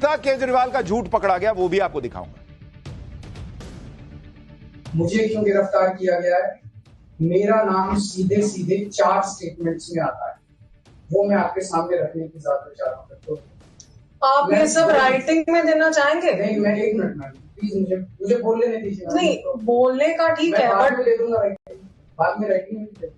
था केजरीवाल का झूठ पकड़ा गया, वो भी आपको दिखाऊंगा। मुझे क्यों गिरफ्तार किया गया है? मेरा नाम सीधे सीधे 4 स्टेटमेंट्स में आता है, वो मैं आपके सामने रखने की ज़रूरत चाह रहा हूँ। आप ये सब राइटिंग में देना चाहेंगे? नहीं, मैं 1 मिनट मैम, प्लीज मुझे बोलने नहीं दीजिए। नहीं, बोलने का ठीक है, बाद में दे दूंगा, बाद में राइटिंग में दे।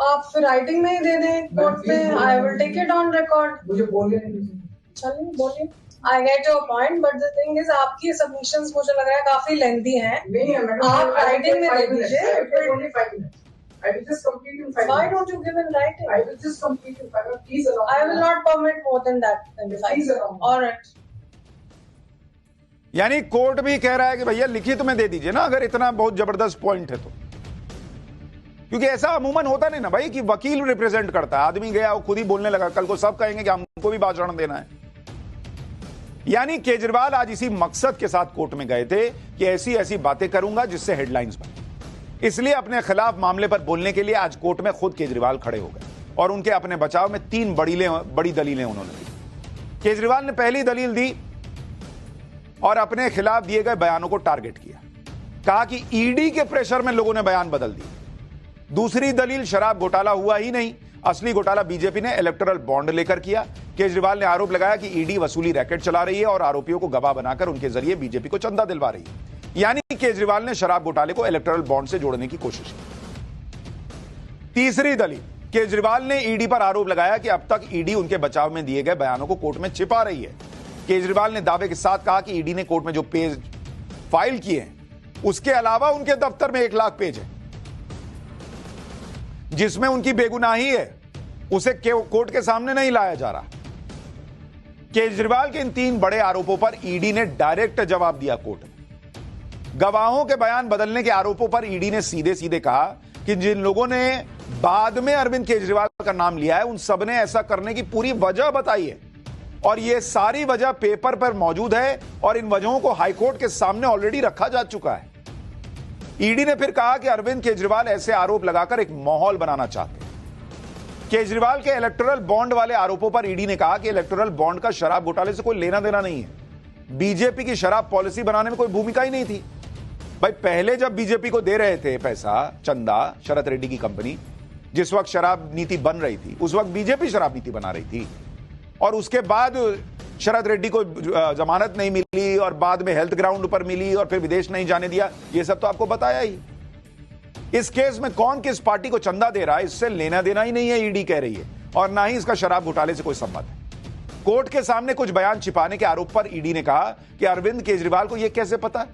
आप फिर राइटिंग में ही दे दें कोर्ट में। I will take it on record. मुझे बोलने नहीं दीजिए। चलिए बोलिए। I get your point, but the thing is आपकी सबमिशंस मुझे लग रहा है काफी लेंथी हैं। नहीं है मैडम, आप राइटिंग में दे दीजिए। only 5 minutes. I will just complete in 5 Why minutes. don't you give in writing? I will just complete in 5 minutes. Please allow me. I will not permit more than that. Please allow me. All right. यानी court भी कह रहा है कि भैया लिखित में दे दीजिए ना, अगर इतना बहुत जबरदस्त पॉइंट है तो। क्योंकि ऐसा अमूमन होता नहीं ना भाई कि वकील रिप्रेजेंट करता है, आदमी गया वो खुद ही बोलने लगा, कल को सब कहेंगे कि हमको भी भाषण देना है। यानी केजरीवाल आज इसी मकसद के साथ कोर्ट में गए थे कि ऐसी ऐसी बातें करूंगा जिससे हेडलाइंस बने, इसलिए अपने खिलाफ मामले पर बोलने के लिए आज कोर्ट में खुद केजरीवाल खड़े हो गए और उनके अपने बचाव में 3 बड़ी दलीलें उन्होंने दी। केजरीवाल ने पहली दलील दी और अपने खिलाफ दिए गए बयानों को टारगेट किया, कहा कि ईडी के प्रेशर में लोगों ने बयान बदल दिए। दूसरी दलील, शराब घोटाला हुआ ही नहीं, असली घोटाला बीजेपी ने इलेक्टोरल बॉन्ड लेकर किया। केजरीवाल ने आरोप लगाया कि ईडी वसूली रैकेट चला रही है और आरोपियों को गवाह बनाकर उनके जरिए बीजेपी को चंदा दिलवा रही है। यानी केजरीवाल ने शराब घोटाले को इलेक्टोरल बॉन्ड से जोड़ने की कोशिश की। तीसरी दलील, केजरीवाल ने ईडी पर आरोप लगाया कि अब तक ईडी उनके बचाव में दिए गए बयानों को कोर्ट में छिपा रही है। केजरीवाल ने दावे के साथ कहा कि ईडी ने कोर्ट में जो पेज फाइल किए हैं उसके अलावा उनके दफ्तर में 1 लाख पेज है जिसमें उनकी बेगुनाही है, उसे कोर्ट के सामने नहीं लाया जा रहा। केजरीवाल के इन 3 बड़े आरोपों पर ईडी ने डायरेक्ट जवाब दिया कोर्ट में। गवाहों के बयान बदलने के आरोपों पर ईडी ने सीधे सीधे कहा कि जिन लोगों ने बाद में अरविंद केजरीवाल का नाम लिया है उन सब ने ऐसा करने की पूरी वजह बताई है और यह सारी वजह पेपर पर मौजूद है और इन वजहों को हाईकोर्ट के सामने ऑलरेडी रखा जा चुका है। ईडी ने फिर कहा कि अरविंद केजरीवाल ऐसे आरोप लगाकर एक माहौल बनाना चाहते हैं। केजरीवाल के इलेक्टोरल बॉन्ड वाले आरोपों पर ईडी ने कहा कि इलेक्टोरल बॉन्ड का शराब घोटाले से कोई लेना देना नहीं है, बीजेपी की शराब पॉलिसी बनाने में कोई भूमिका ही नहीं थी। भाई पहले जब बीजेपी को दे रहे थे पैसा, चंदा, शरद रेड्डी की कंपनी, जिस वक्त शराब नीति बन रही थी उस वक्त बीजेपी शराब नीति बना रही थी और उसके बाद शरद रेड्डी को जमानत नहीं मिली और बाद में हेल्थ ग्राउंड पर मिली और फिर विदेश नहीं जाने दिया, ये सब तो आपको बताया ही। इस केस में कौन किस पार्टी को चंदा दे रहा है इससे लेना देना ही नहीं है, ईडी कह रही है, और ना ही इसका शराब घोटाले से कोई संबंध है। कोर्ट के सामने कुछ बयान छिपाने के आरोप पर ईडी ने कहा कि अरविंद केजरीवाल को यह कैसे पता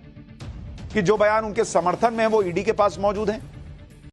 कि जो बयान उनके समर्थन में है वो ईडी के पास मौजूद है।